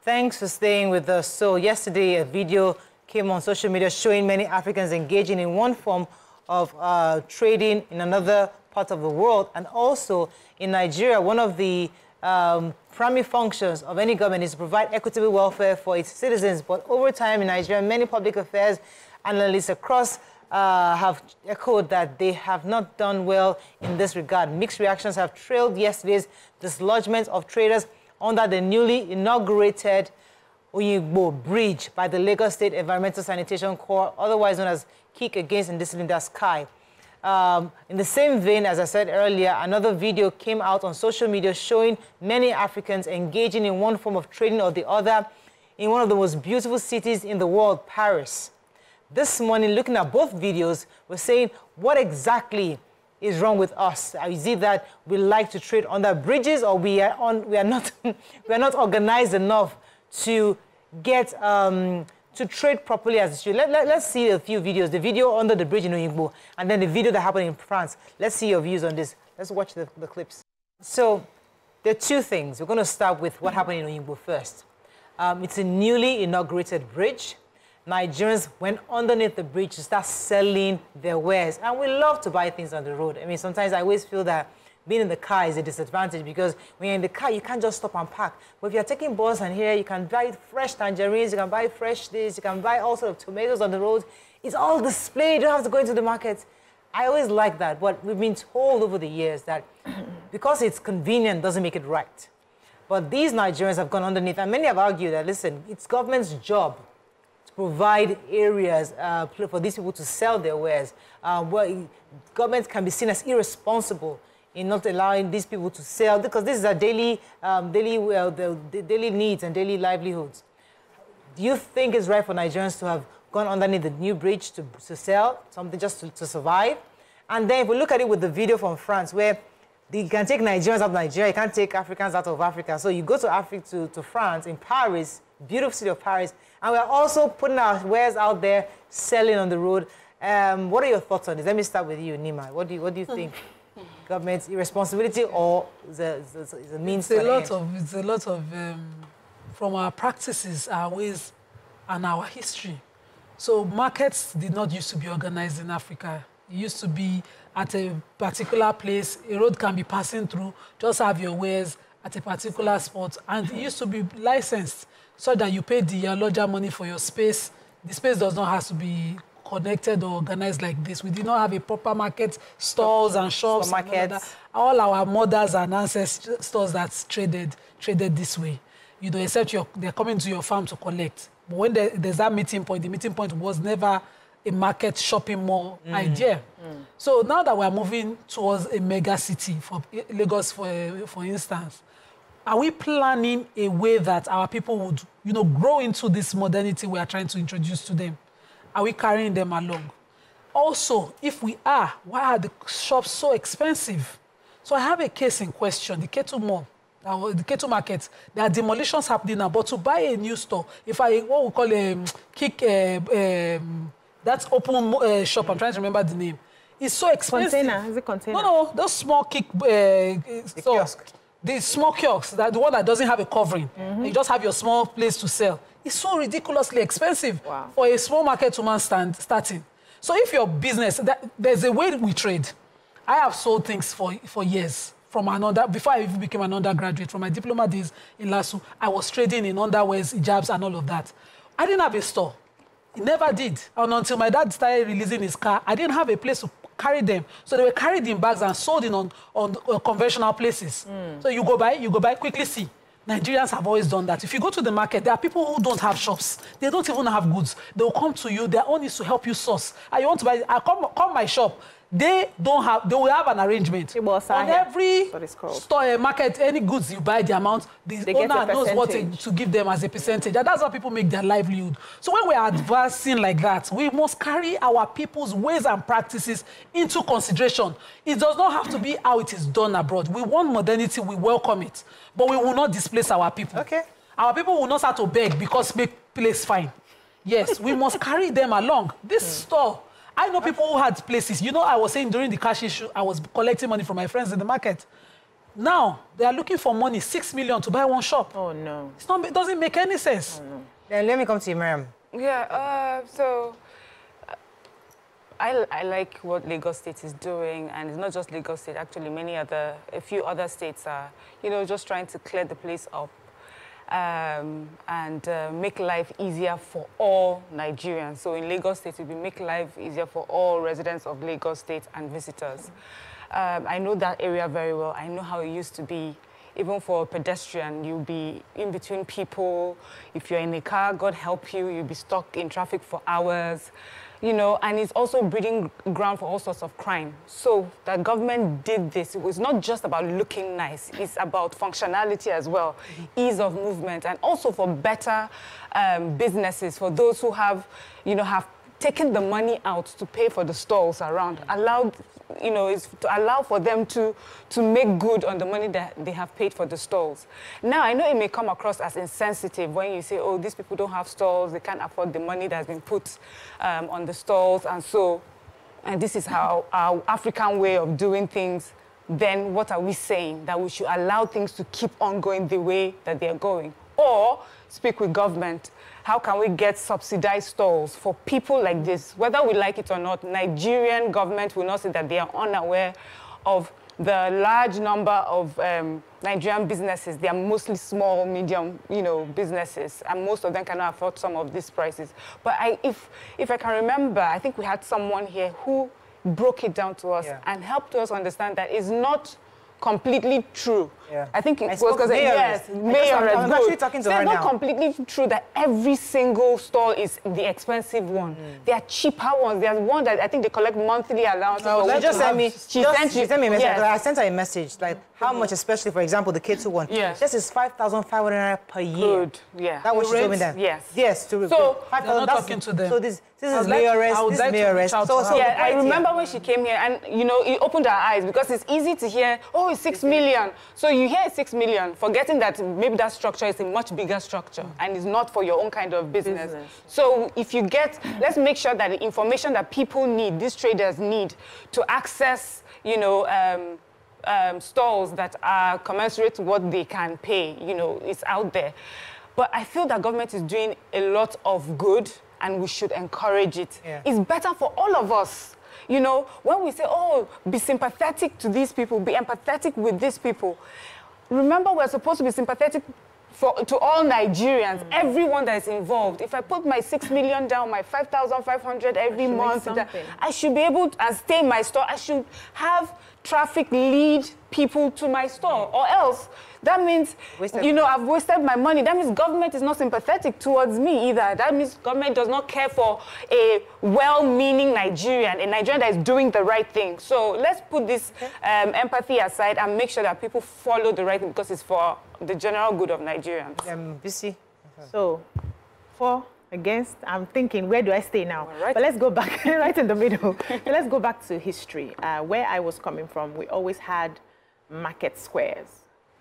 Thanks for staying with us. So yesterday, a video came on social media showing many Africans engaging in one form of trading in another part of the world. And also in Nigeria, one of the primary functions of any government is to provide equitable welfare for its citizens. But over time in Nigeria, many public affairs analysts across have echoed that they have not done well in this regard. Mixed reactions have trailed yesterday's dislodgement of traders under the newly inaugurated Yourview Bridge by the Lagos State Environmental Sanitation Corps, otherwise known as Kick Against Indiscipline in the Sky. In the same vein, as I said earlier, another video came out on social media showing many Africans engaging in one form of trading or the other in one of the most beautiful cities in the world, Paris. This morning, looking at both videos, we're saying, what exactly is wrong with us? Is it that we like to trade under bridges, or we are not organized enough to get to trade properly as it should? Let's see a few videos. The video under the bridge in Yourview, and then the video that happened in France. Let's see your views on this. Let's watch the clips. So there are two things. We're going to start with what happened in Yourview first. It's a newly inaugurated bridge. Nigerians went underneath the bridge to start selling their wares. And we love to buy things on the road. I mean, sometimes I always feel that being in the car is a disadvantage because when you're in the car, you can't just stop and park. But if you're taking bus and here, you can buy fresh tangerines, you can buy fresh this, you can buy all sorts of tomatoes on the road. It's all displayed. You don't have to go into the market. I always like that. But we've been told over the years that because it's convenient doesn't make it right. But these Nigerians have gone underneath, and many have argued that, listen, it's government's job to provide areas for these people to sell their wares. Well, government can be seen as irresponsible in not allowing these people to sell, because this is a daily needs and daily livelihoods. Do you think it's right for Nigerians to have gone underneath the new bridge to sell something just to survive? And then if we look at it with the video from France, where you can take Nigerians out of Nigeria, you can't take Africans out of Africa. So you go to Africa, to France, in Paris, beautiful city of Paris, and we're also putting our wares out there, selling on the road. What are your thoughts on this? Let me start with you, Nima. What do you think? Government's irresponsibility or the means to an end? It's a lot of from our practices, our ways, and our history. So markets did not used to be organized in Africa. It used to be at a particular place. A road can be passing through. Just have your wares at a particular spot, and it used to be licensed so that you pay the larger money for your space. The space does not have to be connected or organized like this. We did not have a proper market, stores and shops. And all our mothers and ancestors that traded this way. You know, except they're coming to your farm to collect. But when there's that meeting point, the meeting point was never a market shopping mall idea. So now that we're moving towards a mega city, for Lagos, for instance, are we planning a way that our people would, you know, grow into this modernity we are trying to introduce to them? Are we carrying them along? Also, if we are, why are the shops so expensive? So I have a case in question, the Ketu Mall, the Ketu Market. There are demolitions happening now, but to buy a new store, what we call that's open shop, I'm trying to remember the name. It's so expensive. Container, is it container? No, those small kiosk. The small kiosks, the one that doesn't have a covering. You just have your small place to sell. It's so ridiculously expensive for a small market woman starting. So if your business, there's a way we trade. I have sold things for years. Before I even became an undergraduate, from my diploma days in LASU, I was trading in underwears, hijabs, and all of that. I didn't have a store. It never did. And until my dad started releasing his car, I didn't have a place to carry them. So they were carried in bags and sold in on conventional places. So you go buy, quickly see. Nigerians have always done that. If you go to the market, there are people who don't have shops. They don't even have goods. They will come to you. Their own is to help you source. And you want to buy, come my shop. They will have an arrangement. On every store, market, any goods you buy, the amount, the owner knows what to give them as a percentage. And that's how people make their livelihood. So when we are advancing like that, we must carry our people's ways and practices into consideration. It does not have to be how it is done abroad. We want modernity, we welcome it. But we will not displace our people. Okay. Our people will not start to beg because make place fine. Yes, we must carry them along. This store, I know people who had places. You know, I was saying during the cash issue, I was collecting money from my friends in the market. Now, they are looking for money, 6 million to buy one shop. Oh, no. It doesn't make any sense. Oh, no. Then let me come to you, Miriam. Yeah, I like what Lagos State is doing, and it's not just Lagos State, actually a few other states are, just trying to clear the place up and make life easier for all Nigerians. So in Lagos State, it will make life easier for all residents of Lagos State and visitors. I know that area very well. I know how it used to be. Even for a pedestrian, you'll be in between people. If you're in a car, God help you, you'll be stuck in traffic for hours. And it's also breeding ground for all sorts of crime. So the government did this. It was not just about looking nice. It's about functionality as well, ease of movement, and also for better businesses, for those who have taken the money out to pay for the stalls around, is to allow for them to make good on the money that they have paid for the stalls. Now, I know it may come across as insensitive when you say, oh, these people don't have stalls, they can't afford the money that's been put on the stalls, and this is how our African way of doing things. Then what are we saying? That we should allow things to keep on going the way that they're going? Or speak with government. How can we get subsidized stalls for people like this? Whether we like it or not, Nigerian government will not say that they are unaware of the large number of Nigerian businesses. They are mostly small, medium, businesses, and most of them cannot afford some of these prices. But if I can remember, I think we had someone here who broke it down to us and helped us understand that it's not completely true. Yeah. I think it was because I'm actually talking to her now. It's not completely true that every single store is the expensive one. There are cheaper ones. There's one that I think they collect monthly allowances. No, she just sent me. She sent me a message. Yes. I sent her a message like how much, especially for example, the K2 one. Yes. This is 5,500 per year. Good. Yeah. That was she told me that. Yes. Yes. So they're not talking to them. So this is mayoress. This is mayoress. So yeah, I remember when she came here, and it opened her eyes because it's easy to hear, oh, it's 6 million. So you hear 6 million, forgetting that maybe that structure is a much bigger structure and is not for your own kind of business. So if you let's make sure that the information that people need, these traders need to access, stalls that are commensurate to what they can pay, is out there. But I feel that government is doing a lot of good, and we should encourage it. Yeah. It's better for all of us. When we say, oh, be sympathetic to these people, be empathetic with these people, remember we're supposed to be sympathetic to all Nigerians, everyone that is involved. If I put my 6 million down, my 5,500 every month, I should be able to stay in my store. I should have traffic lead people to my store, or else that means, I've wasted my money. That means government is not sympathetic towards me either. That means government does not care for a well-meaning Nigerian, a Nigerian that is doing the right thing. So let's put this empathy aside and make sure that people follow the right thing because it's for the general good of Nigerians. Busy. So, for, against, I'm thinking, where do I stay now? Right. But let's go back, right in the middle. So let's go back to history. Where I was coming from, we always had market squares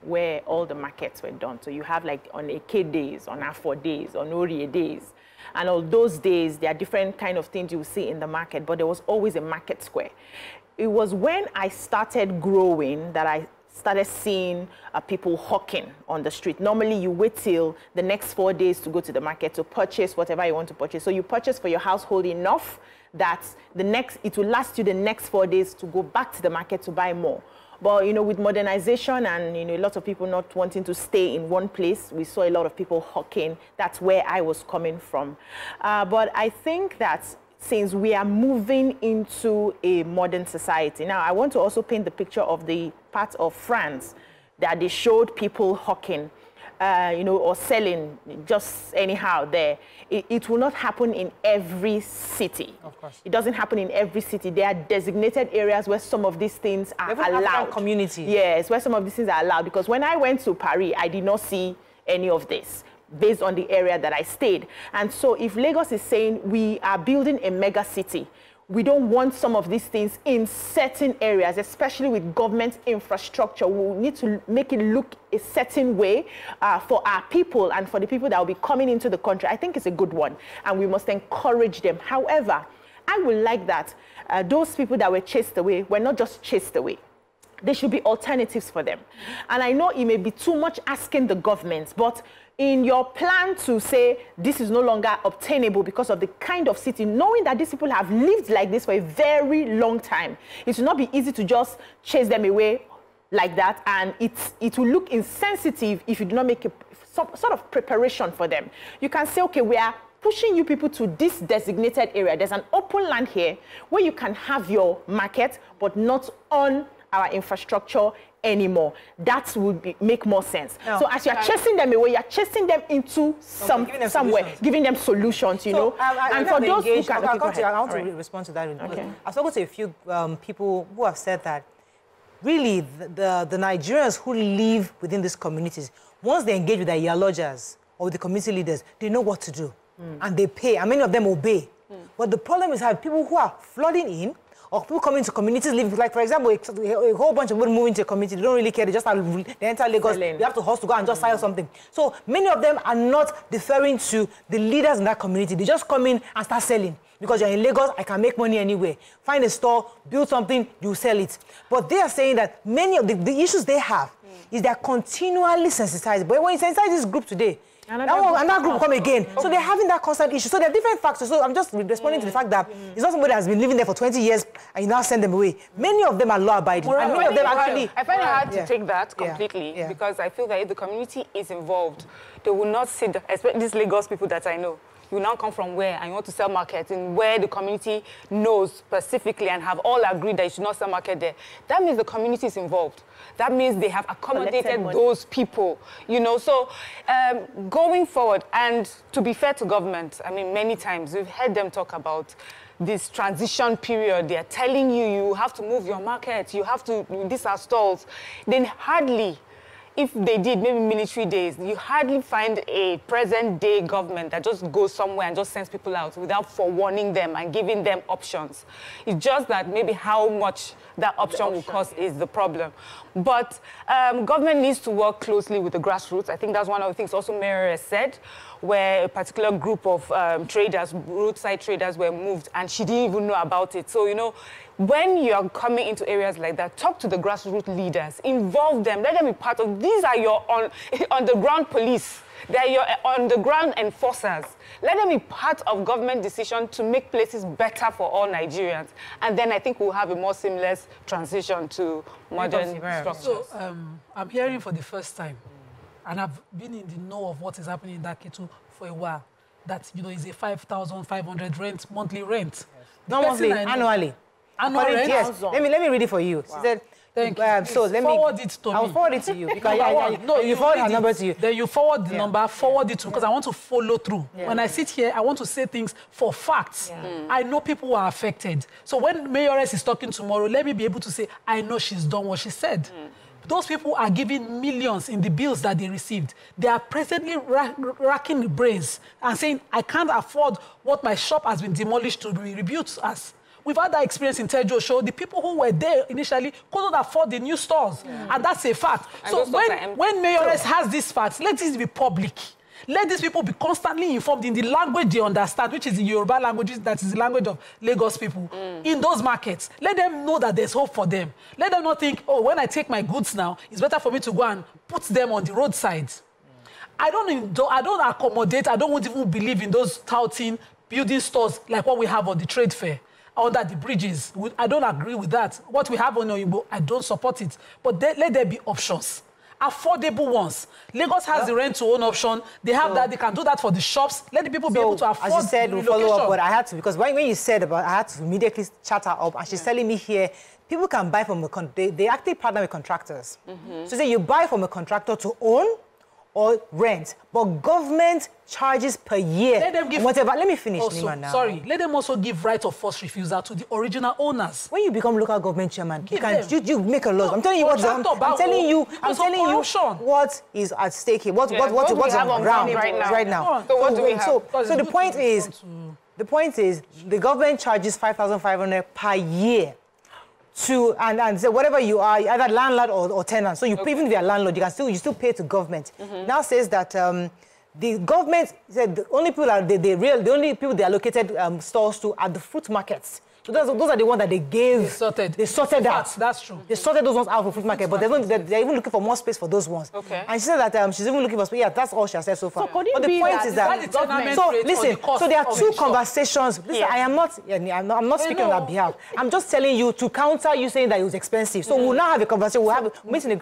where all the markets were done. So you have like on Eke days, on Afo days, on Orie days. And all those days, there are different kind of things you see in the market, but there was always a market square. It was when I started growing that I started seeing people hawking on the street. Normally, you wait till the next 4 days to go to the market to purchase whatever you want to purchase. So you purchase for your household enough that it will last you the next 4 days to go back to the market to buy more. But, with modernization and, a lot of people not wanting to stay in one place, we saw a lot of people hawking. That's where I was coming from. But I think that since we are moving into a modern society, now I want to also paint the picture of the part of France that they showed people hawking, or selling just anyhow there. It will not happen in every city. Of course. It doesn't happen in every city. There are designated areas where some of these things are allowed. Community. Yes, where some of these things are allowed. Because when I went to Paris, I did not see any of this based on the area that I stayed. And so if Lagos is saying we are building a mega city, we don't want some of these things in certain areas, especially with government infrastructure. We need to make it look a certain way for our people and for the people that will be coming into the country. I think it's a good one, and we must encourage them. However, I would like that those people that were chased away were not just chased away. there should be alternatives for them. And I know it may be too much asking the government, but in your plan to say this is no longer obtainable because of the kind of city, knowing that these people have lived like this for a very long time, it will not be easy to just chase them away like that, and it will look insensitive if you do not make some sort of preparation for them. You can say, okay, we are pushing you people to this designated area. There's an open land here where you can have your market, but not on our infrastructure anymore. That would make more sense. No, so as you are chasing them away, you are chasing them into somewhere, giving them solutions, you know. And for those who can... I want to respond to that. Okay. I've spoken to a few people who have said that really the Nigerians who live within these communities, once they engage with their Yourlodgers or with the community leaders, they know what to do. And they pay, and many of them obey. But the problem is have people who are flooding in, or people coming to communities, live, like for example, a whole bunch of people move into a community, they don't really care, they just they enter Lagos, they have to hustle to go and just sell something. So many of them are not deferring to the leaders in that community. They just come in and start selling. Because you're in Lagos, I can make money anywhere. Find a store, build something, you sell it. But they are saying that many of the issues they have is they're continually sensitized. But when you sensitize this group today, another group will come again. So they're having that constant issue. So there are different factors. So I'm just responding to the fact that it's not somebody that has been living there for 20 years and you now send them away. Many of them are law-abiding. And many of them actually... I find it hard to take that completely because I feel that if the community is involved, they will not sit, especially these Lagos people that I know. You now come from where and you want to sell market in where the community knows specifically and have all agreed that you should not sell market there. That means the community is involved. That means they have accommodated those people, you know. So going forward, and to be fair to government, I mean, many times we've heard them talk about this transition period. They're telling you, you have to move your market, you have to, these are stalls. Then hardly, if they did maybe military days, you hardly find a present-day government that just goes somewhere and just sends people out without forewarning them and giving them options. It's just that maybe how much that option will cost is the problem. But government needs to work closely with the grassroots. I think that's one of the things also Mayor has said, where a particular group of traders, roadside traders, were moved, and she didn't even know about it. So, you know, when you're coming into areas like that, talk to the grassroots leaders, involve them, let them be part of, these are your on-the-ground police. They're your on-the-ground enforcers. Let them be part of government decision to make places better for all Nigerians. And then I think we'll have a more seamless transition to modern structures. So I'm hearing for the first time, and I've been in the know of what is happening in that Ketu for a while, that, you know, is a 5,500 rent, monthly rent. Yes. Not monthly, annually. Annual rent? Yes. Let me read it for you. Wow. She said, so let me forward it to me. I'll forward it to you. Because no, you forward her number to you. Then you forward the number, forward it to, because I want to follow through. When I sit here, I want to say things for facts. I know people who are affected. So when Mayoress is talking tomorrow, let me be able to say, I know she's done what she said. Those people are giving millions in the bills that they received. They are presently racking the brains and saying, I can't afford what my shop has been demolished to be rebuilt as. We've had that experience in Tejo Show. The people who were there initially couldn't afford the new stores. And that's a fact. So when Mayoress has these facts, let this be public. Let these people be constantly informed in the language they understand, which is the Yoruba language, that is the language of Lagos people, in those markets. Let them know that there's hope for them. Let them not think, oh, when I take my goods now, it's better for me to go and put them on the roadside. I don't accommodate, I don't even believe in those touting building stores like what we have on the trade fair, under the bridges. I don't agree with that. What we have on Oyinbo, I don't support it. But let there be options. Affordable ones. Lagos has the rent-to-own option. They have that. They can do that for the shops. Let the people be able to afford. As you said, we'll follow up, but I had to, because when you said about, I had to immediately chat her up, and she's telling me here, people can buy from they actually partner with contractors. So say you buy from a contractor to own or rent, but government charges per year. Let them give whatever. Let me finish, Nima, now. Sorry, let them also give right of first refusal to the original owners. When you become local government chairman, you make a law. I'm telling you what. I'm telling you what is at stake here. What's on ground right now. So what do we have? So the point is, the government charges 5,500 per year. And so whatever you are, either landlord or tenant. So even if you're a landlord, you still pay to government. Now says that the government said the only people they allocated stores to are the fruit markets. So those are the ones that they gave. They sorted out. That's true. They sorted those ones out for fruit market, but they're even looking for more space for those ones. Okay. And she said that she's even looking for space. Yeah, that's all she has said so far. So could it but the be point is that so listen. So there are two conversations. Listen, I'm not speaking on her behalf. I'm just telling you to counter you saying that it was expensive. So we'll now have a conversation. We'll meet in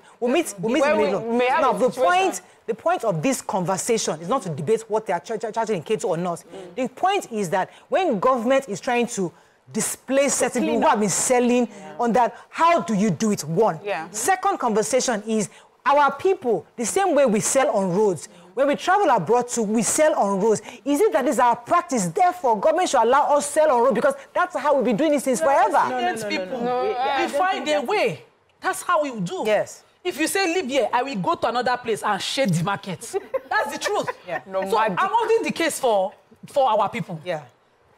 the middle. Now the point of this conversation is not to debate what they are charging in K2 or not. The point is that when government is trying to displace certain people who have been selling on that, how do you do it? One. Second conversation is our people, the same way we sell on roads. When we travel abroad too, we sell on roads. Is it that is our practice? Therefore, government should allow us sell on roads because that's how we've been doing it since forever. We find a way. That's how we do. Yes. If you say, live here, I will go to another place and shade the market. That's the truth. So I'm holding the case for our people.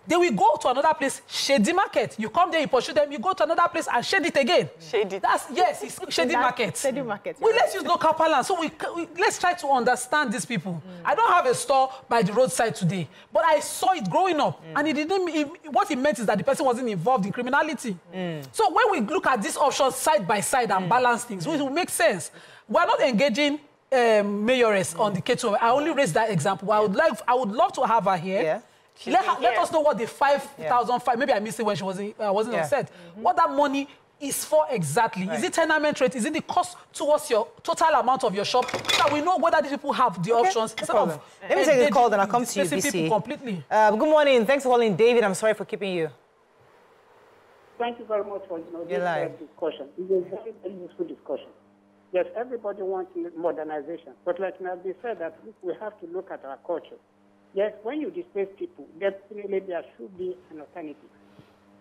They will go to another place, shade the market. You come there, you pursue them, you go to another place and shade it again. Shade it. It's shady market. Shady market. Let's use local balance. So let's try to understand these people. I don't have a store by the roadside today, but I saw it growing up. And what it meant is that the person wasn't involved in criminality. So when we look at these options side by side and balance things, it will make sense. We're not engaging mayoress on the K2. I only raised that example. I would love to have her here. Let us know what the 5,005, maybe I missed it when she wasn't on set, what that money is for exactly. Is it tenement rate? Is it the cost towards your total amount of your shop? So that we know whether these people have the options. Let me take the call, then I'll come to you, BC. Completely. Good morning. Thanks for calling, David. I'm sorry for keeping you. Thank you very much for this discussion. It's a very, very useful discussion. Yes, everybody wants modernization, but like Nabi said, that we have to look at our culture. Yes, when you displace people, definitely there should be an alternative.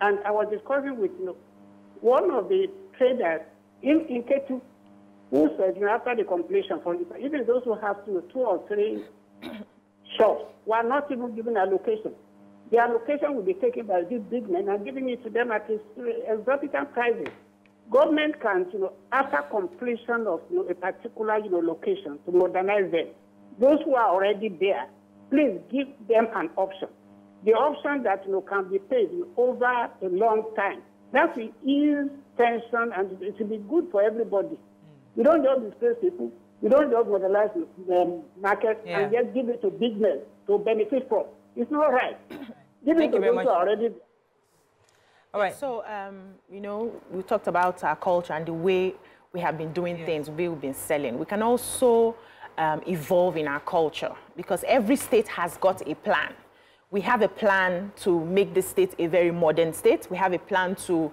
And I was discussing with one of the traders in K2 who said, after the completion, for even those who have 2 or 3 shops were not even given allocation. The allocation will be taken by these big men and giving it to them at exorbitant prices. Government can, after completion of a particular location, to modernize them. Those who are already there, please give them an option. The option that can be paid over a long time. That will ease tension and it will be good for everybody. You don't just displace people. You don't just modernize the market and just give it to business to benefit from. It's not right. Give it to those who are already there. All right. So, we talked about our culture and the way we have been doing things, the way we've been selling. We can also evolve in our culture because every state has got a plan. We have a plan to make this state a very modern state. We have a plan to,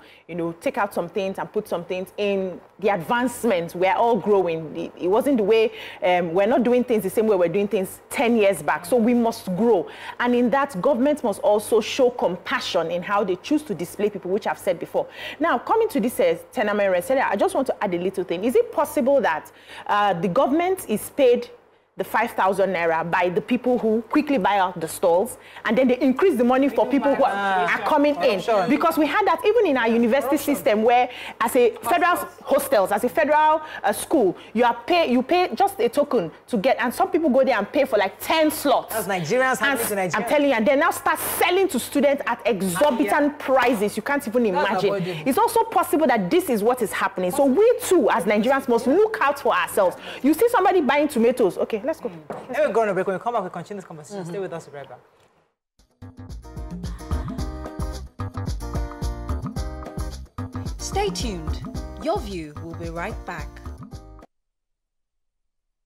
take out some things and put some things in the advancement. We're all growing. It wasn't the way, we're not doing things the same way we're doing things 10 years back. So we must grow. And in that, government must also show compassion in how they choose to display people, which I've said before. Now, coming to this tenement rent, I just want to add a little thing. Is it possible that the government is paid the 5,000 naira by the people who quickly buy out the stalls, and then they increase the money for people who are coming in? Because we had that even in our university system, where as a federal hostels, as a federal school, you pay just a token to get, and some people go there and pay for like 10 slots. As Nigerians handling to Nigerians. I'm telling you, and they now start selling to students at exorbitant prices. You can't even imagine. It's also possible that this is what is happening. So we too, as Nigerians, must look out for ourselves. You see somebody buying tomatoes, okay, let's go. Let me go on a break. When we come back, we continue this conversation. Stay with us, we'll be right back. Stay tuned. Your View will be right back.